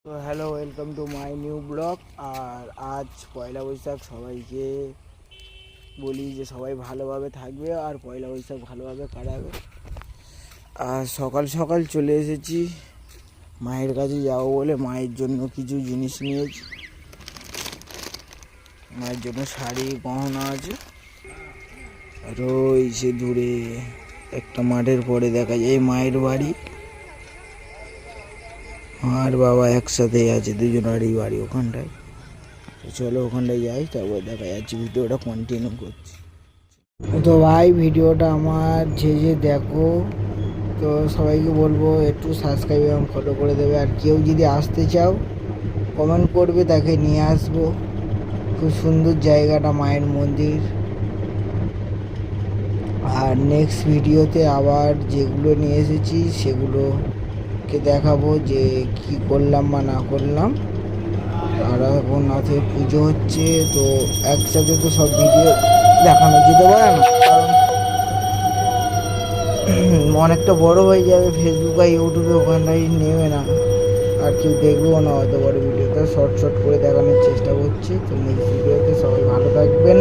তো hello, welcome to my new blog. আর আজ পয়লা বৈশাখ, সবাইকে বলি যে সবাই ভালোভাবে থাকবে আর পয়লা বৈশাখ ভালোভাবে কাটাবে। আর সকাল সকাল চলে এসেছি মায়ের কাছে যাবো বলে। মায়ের জন্য কিছু জিনিস নিয়েছি। মায়ের জন্য শাড়ি, গহনা আছে। আর ওই সে দূরে একটা মাঠের পরে দেখা যায় মায়ের বাড়ি। আর বাবা একসাথেই আছে, দুজনেরই বাড়ি ওখানটায়। চলো ওখানটায় যাই, তারপর দেখা যাচ্ছে। ভিডিওটা কন্টিনিউ করছি। তো ভাই, ভিডিওটা আমার যে দেখো, তো সবাইকে বলবো একটু সাবস্ক্রাইব এবং ফলো করে দেবে। আর কেউ যদি আসতে চাও কমেন্ট করবে, তাকে নিয়ে আসবো। খুব সুন্দর জায়গাটা, মায়ের মন্দির। আর নেক্সট ভিডিওতে আবার যেগুলো নিয়ে এসেছি সেগুলোকে দেখাবো যে কি করলাম বা না করলাম। আর এখন নাথের পুজো হচ্ছে, তো একসাথে তো সব ভিডিও দেখানো যেতে পারে না, কারণ অনেকটা বড় হয়ে যাবে। ফেসবুক আর ইউটিউবে ওখানটাই নেবে না, আর কেউ দেখবেও না হয়তো বড় ভিডিওটা। শর্ট করে দেখানোর চেষ্টা করছি। তো নেক্সট ভিডিওতে সবাই ভালো থাকবেন।